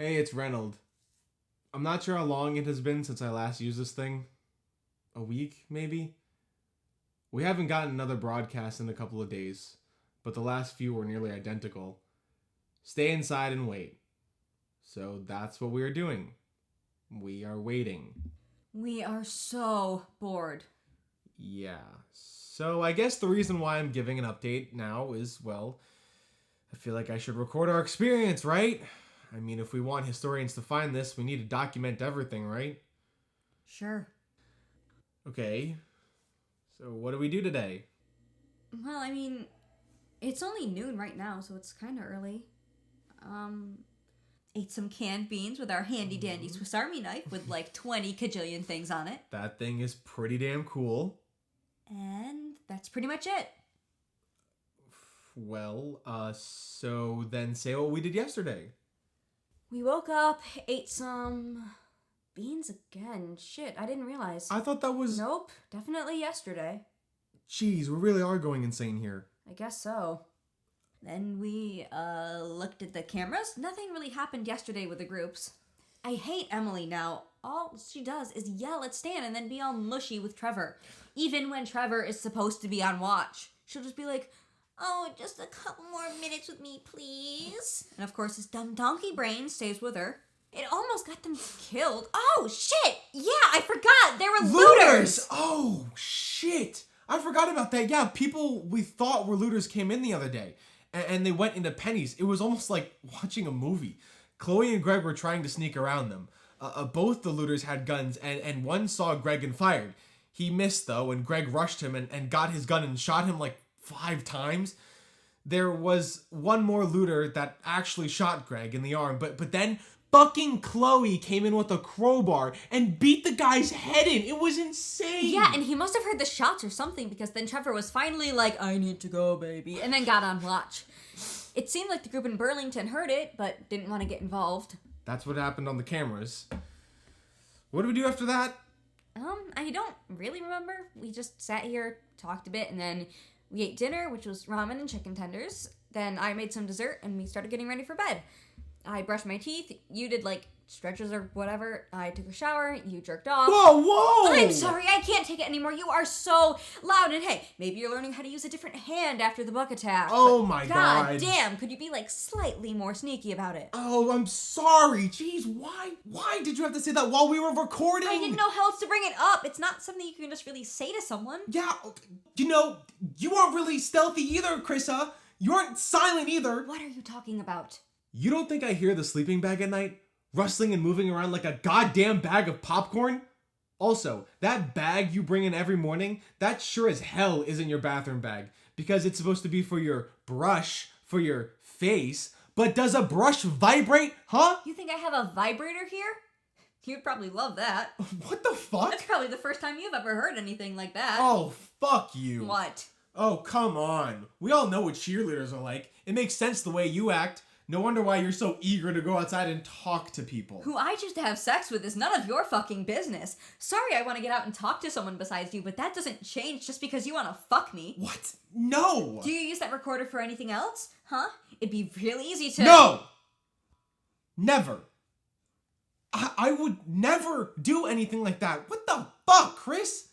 Hey, it's Reynold. I'm not sure how long it has been since I last used this thing. A week, maybe? We haven't gotten another broadcast in a couple of days, but the last few were nearly identical. Stay inside and wait. So that's what we are doing. We are waiting. We are so bored. Yeah. So I guess the reason why I'm giving an update now is, well, I feel like I should record our experience, right? I mean, if we want historians to find this, we need to document everything, right? Sure. Okay. So what do we do today? Well, it's only noon right now, so it's kind of early. Ate some canned beans with our handy dandy Swiss Army knife with like 20 kajillion things on it. That thing is pretty damn cool. And that's pretty much it. Well, so then say what we did yesterday. We woke up, ate some beans again. Shit, I didn't realize. I thought that was... Nope, definitely yesterday. Jeez, we really are going insane here. I guess so. Then we, looked at the cameras. Nothing really happened yesterday with the groups. I hate Emily now. All she does is yell at Stan and then be all mushy with Trevor. Even when Trevor is supposed to be on watch. She'll just be like, "Oh, just a couple more minutes with me, please." And of course, his dumb donkey brain stays with her. It almost got them killed. Oh, shit! Yeah, I forgot! They were looters! Oh, shit! I forgot about that. Yeah, people we thought were looters came in the other day. And they went into Penny's. It was almost like watching a movie. Chloe and Greg were trying to sneak around them. Both the looters had guns, and one saw Greg and fired. He missed, though, and Greg rushed him and got his gun and shot him like 5 times. There was one more looter that actually shot Greg in the arm, but then fucking Chloe came in with a crowbar and beat the guy's head in. It was insane. Yeah, and he must have heard the shots or something, because then Trevor was finally like, "I need to go, baby," and then got on watch. It seemed like the group in Burlington heard it, but didn't want to get involved. That's what happened on the cameras. What did we do after that? I don't really remember. We just sat here, talked a bit, and then we ate dinner, which was ramen and chicken tenders. Then I made some dessert, and we started getting ready for bed. I brushed my teeth. You did, like, stretches or whatever. I took a shower. You jerked off. Whoa! I'm sorry, I can't take it anymore. You are so loud. And hey, maybe you're learning how to use a different hand after the buck attack. Oh my God. God damn, could you be, like, slightly more sneaky about it? Oh, I'm sorry. Jeez, why did you have to say that while we were recording? I didn't know how else to bring it up. It's not something you can just really say to someone. Yeah, you aren't really stealthy either, Chrissa. You aren't silent either. What are you talking about? You don't think I hear the sleeping bag at night? Rustling and moving around like a goddamn bag of popcorn? Also, that bag you bring in every morning, that sure as hell isn't your bathroom bag. Because it's supposed to be for your brush, for your face. But does a brush vibrate, huh? You think I have a vibrator here? You'd probably love that. What the fuck? That's probably the first time you've ever heard anything like that. Oh, fuck you. What? Oh, come on. We all know what cheerleaders are like. It makes sense the way you act. No wonder why you're so eager to go outside and talk to people. Who I choose to have sex with is none of your fucking business. Sorry I want to get out and talk to someone besides you, but that doesn't change just because you want to fuck me. What? No! Do you use that recorder for anything else? Huh? It'd be real easy to... No! Never. I would never do anything like that. What the fuck, Chris?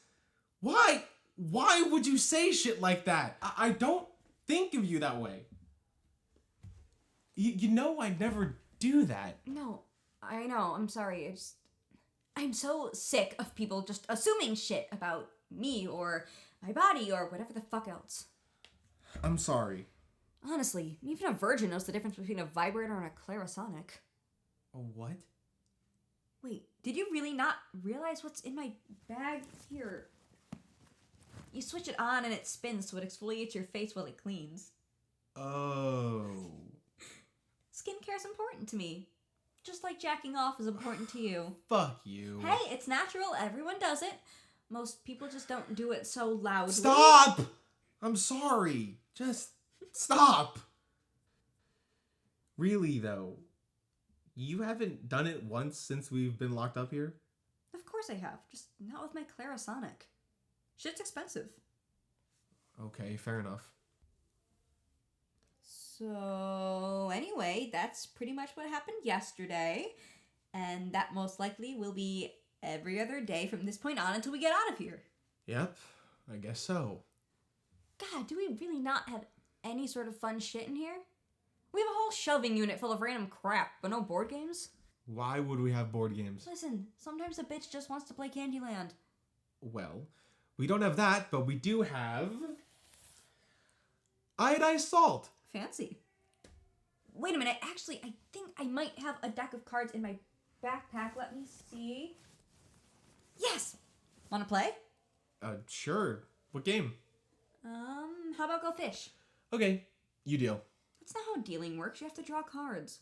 Why? Why would you say shit like that? I don't think of you that way. You know I'd never do that. No, I know, I'm sorry. I'm so sick of people just assuming shit about me or my body or whatever the fuck else. I'm sorry. Honestly, even a virgin knows the difference between a vibrator and a clarisonic. A what? Wait, did you really not realize what's in my bag? Here. You switch it on and it spins so it exfoliates your face while it cleans. Oh. Skincare is important to me. Just like jacking off is important to you. Fuck you. Hey, it's natural. Everyone does it. Most people just don't do it so loudly. Stop! I'm sorry. Just stop. Really, though, you haven't done it once since we've been locked up here? Of course I have. Just not with my clarisonic. Shit's expensive. Okay, fair enough. So, anyway, that's pretty much what happened yesterday. And that most likely will be every other day from this point on until we get out of here. Yep, I guess so. God, do we really not have any sort of fun shit in here? We have a whole shelving unit full of random crap, but no board games? Why would we have board games? Listen, sometimes a bitch just wants to play Candyland. Well, we don't have that, but we do have iodized salt. Fancy. Wait a minute, actually, I think I might have a deck of cards in my backpack. Let me see. Yes! Wanna play? Sure. What game? How about Go Fish? Okay, you deal. That's not how dealing works. You have to draw cards.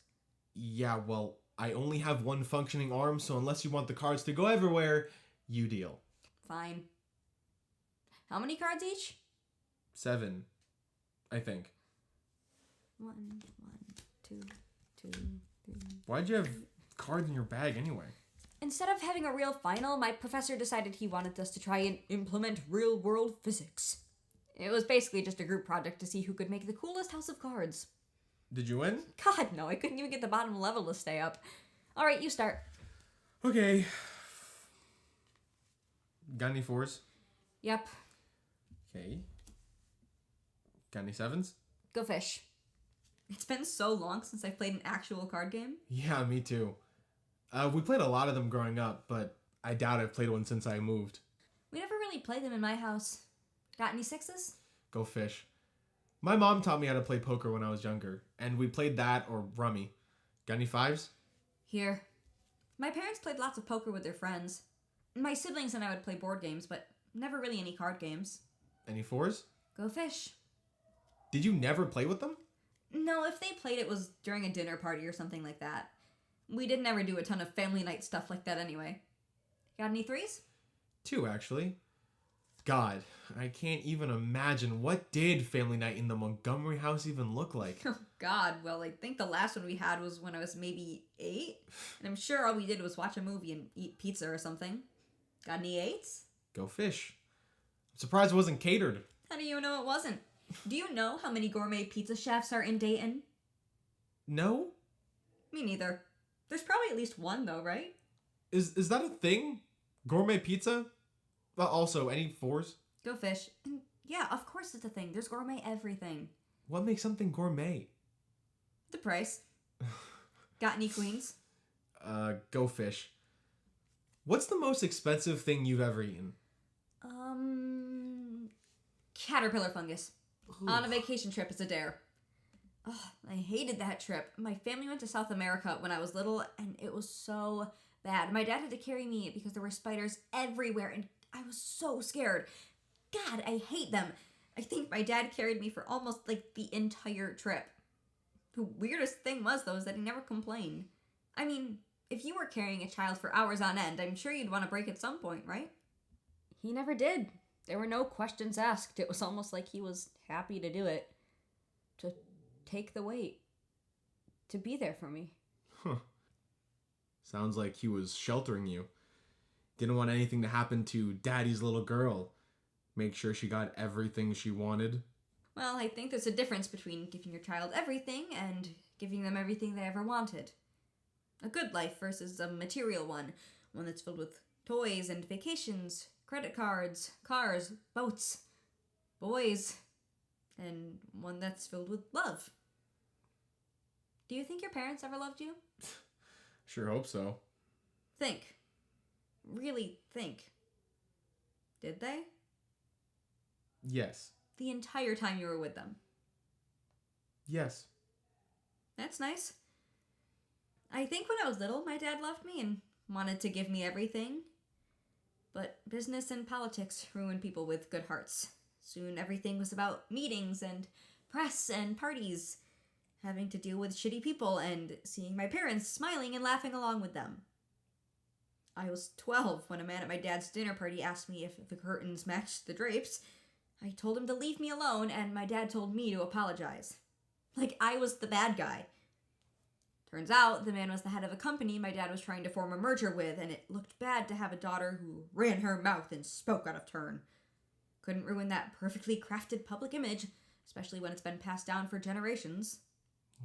Yeah, well, I only have one functioning arm, so unless you want the cards to go everywhere, you deal. Fine. How many cards each? 7, I think. 1, 2, 2, 3. Why'd you have cards in your bag anyway? Instead of having a real final, my professor decided he wanted us to try and implement real-world physics. It was basically just a group project to see who could make the coolest house of cards. Did you win? God, no, I couldn't even get the bottom level to stay up. All right, you start. Okay. Got any 4s? Yep. Okay. Got any 7s? Go Fish. It's been so long since I played an actual card game. Yeah, me too. We played a lot of them growing up, but I doubt I've played one since I moved. We never really played them in my house. Got any 6s? Go Fish. My mom taught me how to play poker when I was younger, and we played that or rummy. Got any 5s? Here. My parents played lots of poker with their friends. My siblings and I would play board games, but never really any card games. Any 4s? Go Fish. Did you never play with them? No, if they played it was during a dinner party or something like that. We didn't ever do a ton of family night stuff like that anyway. Got any 3s? 2, actually. God, I can't even imagine what did family night in the Montgomery house even look like. Oh God, well I think the last one we had was when I was maybe 8. And I'm sure all we did was watch a movie and eat pizza or something. Got any 8s? Go Fish. I'm surprised it wasn't catered. How do you know it wasn't? Do you know how many gourmet pizza chefs are in Dayton? No? Me neither. There's probably at least one though, right? Is that a thing? Gourmet pizza? Also, any 4s? Go Fish. And yeah, of course it's a thing. There's gourmet everything. What makes something gourmet? The price. Got any queens? Go Fish. What's the most expensive thing you've ever eaten? Caterpillar fungus. Ooh. On a vacation trip as a dare. Oh, I hated that trip. My family went to South America when I was little, and it was so bad. My dad had to carry me because there were spiders everywhere, and I was so scared. God, I hate them. I think my dad carried me for almost like the entire trip. The weirdest thing was, though, is that he never complained. I mean, if you were carrying a child for hours on end, I'm sure you'd want to break at some point, right? He never did. There were no questions asked. It was almost like he was happy to do it. To take the weight. To be there for me. Huh. Sounds like he was sheltering you. Didn't want anything to happen to Daddy's little girl. Make sure she got everything she wanted. Well, I think there's a difference between giving your child everything and giving them everything they ever wanted. A good life versus a material one. One that's filled with toys and vacations, credit cards, cars, boats, boys, and one that's filled with love. Do you think your parents ever loved you? Sure hope so. Think. Really think. Did they? Yes. The entire time you were with them. Yes. That's nice. I think when I was little, my dad loved me and wanted to give me everything. But business and politics ruin people with good hearts. Soon everything was about meetings and press and parties, having to deal with shitty people and seeing my parents smiling and laughing along with them. I was 12 when a man at my dad's dinner party asked me if the curtains matched the drapes. I told him to leave me alone, and my dad told me to apologize. Like I was the bad guy. Turns out the man was the head of a company my dad was trying to form a merger with, and it looked bad to have a daughter who ran her mouth and spoke out of turn. Couldn't ruin that perfectly crafted public image, especially when it's been passed down for generations.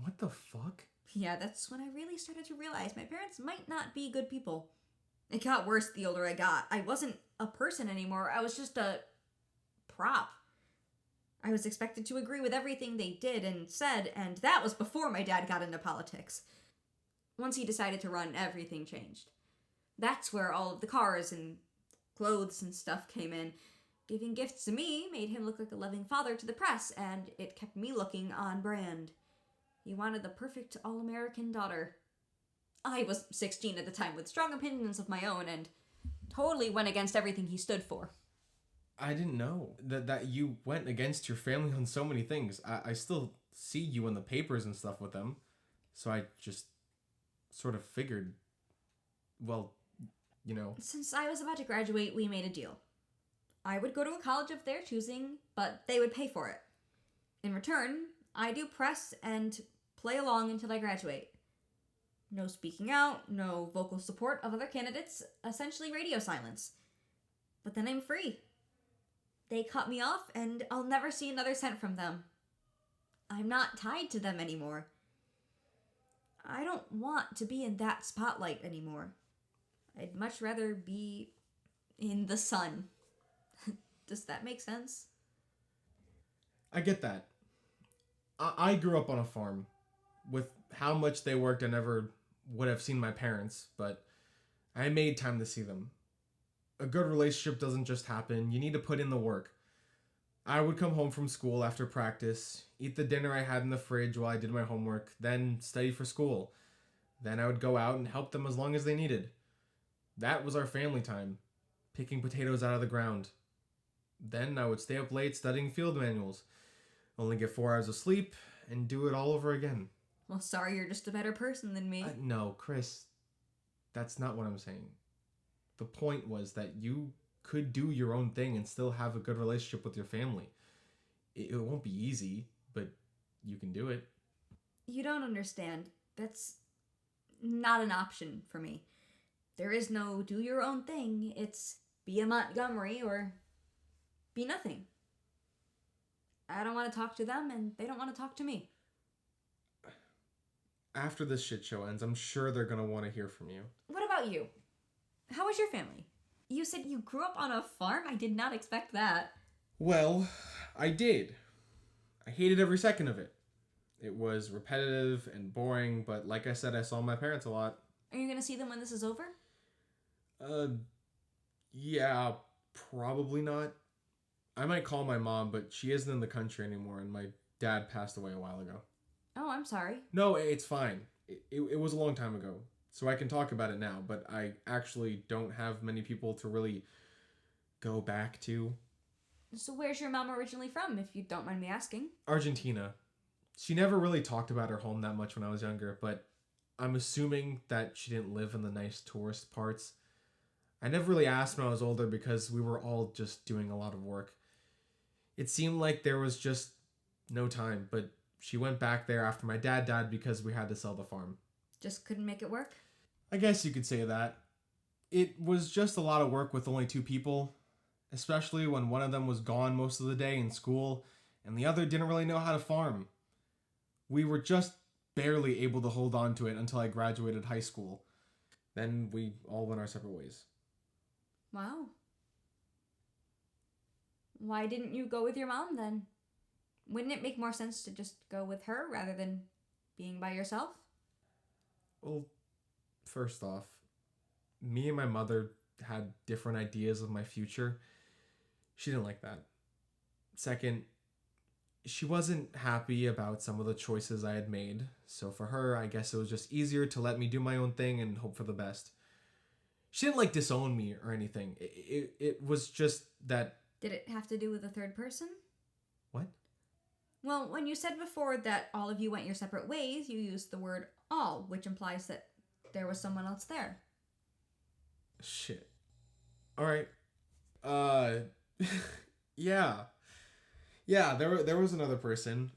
What the fuck? Yeah, that's when I really started to realize my parents might not be good people. It got worse the older I got. I wasn't a person anymore. I was just a prop. I was expected to agree with everything they did and said, and that was before my dad got into politics. Once he decided to run, everything changed. That's where all of the cars and clothes and stuff came in. Giving gifts to me made him look like a loving father to the press, and it kept me looking on brand. He wanted the perfect all-American daughter. I was 16 at the time with strong opinions of my own and totally went against everything he stood for. I didn't know that you went against your family on so many things. I still see you in the papers and stuff with them. So I just sort of figured, well, you know. Since I was about to graduate, we made a deal. I would go to a college of their choosing, but they would pay for it. In return, I do press and play along until I graduate. No speaking out, no vocal support of other candidates, essentially radio silence. But then I'm free. They cut me off, and I'll never see another cent from them. I'm not tied to them anymore. I don't want to be in that spotlight anymore. I'd much rather be in the sun. Does that make sense? I get that. I grew up on a farm. With how much they worked, I never would have seen my parents, but I made time to see them. A good relationship doesn't just happen. You need to put in the work. I would come home from school after practice, eat the dinner I had in the fridge while I did my homework, then study for school. Then I would go out and help them as long as they needed. That was our family time, picking potatoes out of the ground. Then I would stay up late studying field manuals, only get 4 hours of sleep, and do it all over again. Well, sorry, you're just a better person than me. No, Chris, that's not what I'm saying. The point was that you could do your own thing and still have a good relationship with your family. It won't be easy, but you can do it. You don't understand. That's not an option for me. There is no do your own thing. It's be a Montgomery or be nothing. I don't want to talk to them, and they don't want to talk to me. After this shit show ends, I'm sure they're gonna want to hear from you. What about you? How was your family? You said you grew up on a farm? I did not expect that. Well, I did. I hated every second of it. It was repetitive and boring, but like I said, I saw my parents a lot. Are you going to see them when this is over? Yeah, probably not. I might call my mom, but she isn't in the country anymore, and my dad passed away a while ago. Oh, I'm sorry. No, it's fine. It was a long time ago, so I can talk about it now, but I actually don't have many people to really go back to. So where's your mom originally from, if you don't mind me asking? Argentina. She never really talked about her home that much when I was younger, but I'm assuming that she didn't live in the nice tourist parts. I never really asked when I was older because we were all just doing a lot of work. It seemed like there was just no time, but she went back there after my dad died because we had to sell the farm. Just couldn't make it work? I guess you could say that. It was just a lot of work with only 2 people, especially when one of them was gone most of the day in school and the other didn't really know how to farm. We were just barely able to hold on to it until I graduated high school. Then we all went our separate ways. Wow. Why didn't you go with your mom then? Wouldn't it make more sense to just go with her rather than being by yourself? Well, first off, me and my mother had different ideas of my future. She didn't like that. Second, she wasn't happy about some of the choices I had made, so for her, I guess it was just easier to let me do my own thing and hope for the best. She didn't disown me or anything. It was just that... Did it have to do with a third person? What? Well, when you said before that all of you went your separate ways, you used the word all, which implies that there was someone else there. Shit. Alright. Yeah. Yeah, there was another person.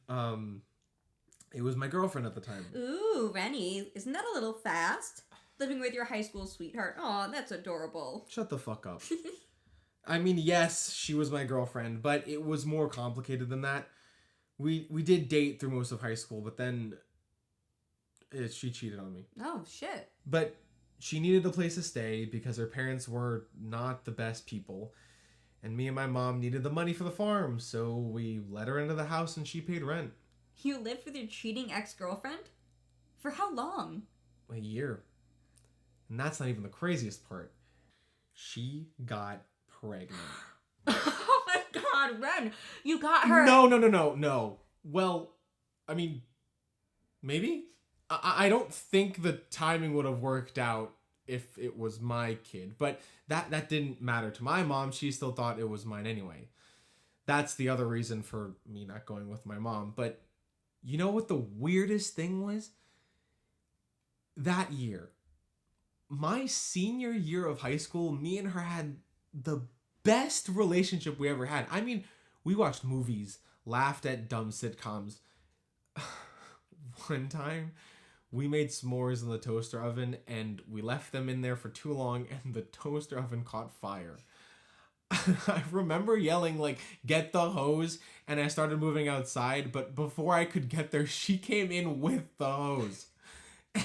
It was my girlfriend at the time. Ooh, Rennie, isn't that a little fast? Living with your high school sweetheart. Aw, that's adorable. Shut the fuck up. I mean, yes, she was my girlfriend, but it was more complicated than that. We did date through most of high school, but then she cheated on me. Oh, shit. But she needed a place to stay because her parents were not the best people. And me and my mom needed the money for the farm, so we let her into the house and she paid rent. You lived with your cheating ex-girlfriend? For how long? A year. And that's not even the craziest part. She got pregnant. Oh my god, Ren! You got her... No. Well, I mean, maybe? I don't think the timing would have worked out if it was my kid. But that didn't matter to my mom. She still thought it was mine anyway. That's the other reason for me not going with my mom. But you know what the weirdest thing was? That year, my senior year of high school, me and her had the best relationship we ever had. I mean, we watched movies, laughed at dumb sitcoms. One time, we made s'mores in the toaster oven and we left them in there for too long and the toaster oven caught fire. I remember yelling, like, get the hose, and I started moving outside, but before I could get there, she came in with the hose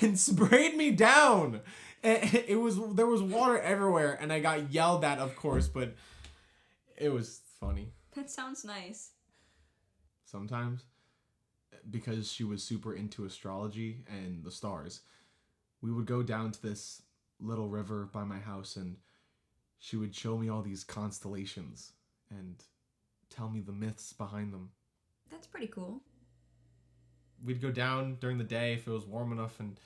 and sprayed me down. There was water everywhere, and I got yelled at, of course, but it was funny. That sounds nice. Sometimes, because she was super into astrology and the stars, we would go down to this little river by my house, and she would show me all these constellations and tell me the myths behind them. That's pretty cool. We'd go down during the day if it was warm enough, and...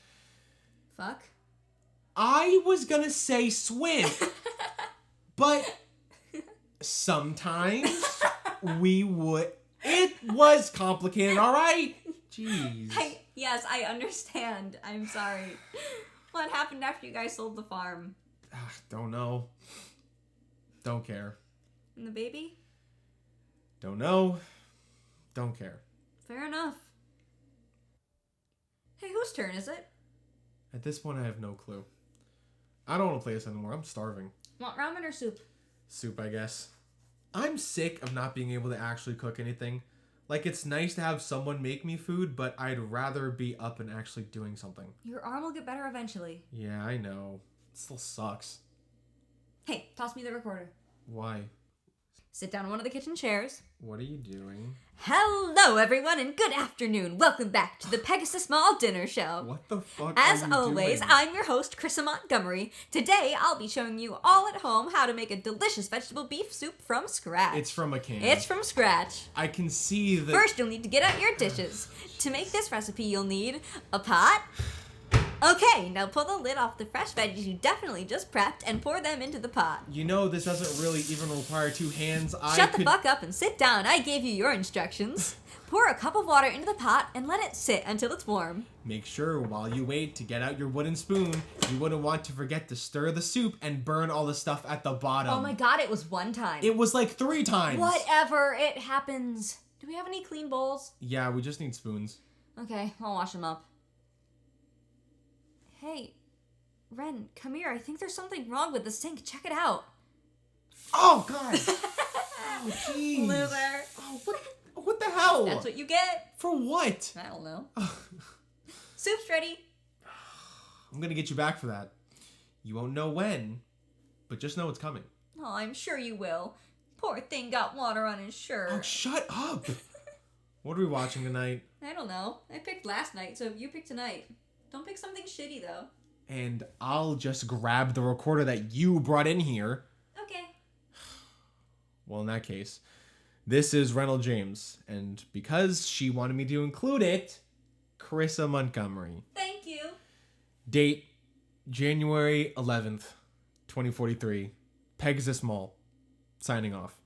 Fuck. I was gonna say swim, but sometimes we would... It was complicated, alright? Jeez. Yes, I understand. I'm sorry. What happened after you guys sold the farm? Don't know. Don't care. And the baby? Don't know. Don't care. Fair enough. Hey, whose turn is it? At this point, I have no clue. I don't want to play this anymore. I'm starving. Want ramen or soup? Soup, I guess. I'm sick of not being able to actually cook anything. Like, it's nice to have someone make me food, but I'd rather be up and actually doing something. Your arm will get better eventually. Yeah, I know. It still sucks. Hey, toss me the recorder. Why? Sit down on one of the kitchen chairs. What are you doing? Hello, everyone, and good afternoon. Welcome back to the Pegasus Mall Dinner Show. What the fuck As are you always, doing? I'm your host, Chris Montgomery. Today, I'll be showing you all at home how to make a delicious vegetable beef soup from scratch. It's from a can. It's from scratch. I can see that... First, you'll need to get out your dishes. To make this recipe, you'll need a pot. Okay, now pull the lid off the fresh veggies you definitely just prepped and pour them into the pot. You know, this doesn't really even require two hands. Shut the fuck up and sit down. I gave you your instructions. Pour a cup of water into the pot and let it sit until it's warm. Make sure while you wait to get out your wooden spoon, you wouldn't want to forget to stir the soup and burn all the stuff at the bottom. Oh my god, it was one time. It was like 3 times. Whatever, it happens. Do we have any clean bowls? Yeah, we just need spoons. Okay, I'll wash them up. Hey, Ren, come here. I think there's something wrong with the sink. Check it out. Oh, God. Oh, jeez. Loser. Oh, what the hell? That's what you get. For what? I don't know. Soup's ready. I'm going to get you back for that. You won't know when, but just know it's coming. Oh, I'm sure you will. Poor thing got water on his shirt. Oh, shut up. What are we watching tonight? I don't know. I picked last night, so you pick tonight. Don't pick something shitty, though. And I'll just grab the recorder that you brought in here. Okay. Well, in that case, this is Ren and James. And because she wanted me to include it, Carissa Montgomery. Thank you. Date, January 11th, 2043. Pegasus Mall. Signing off.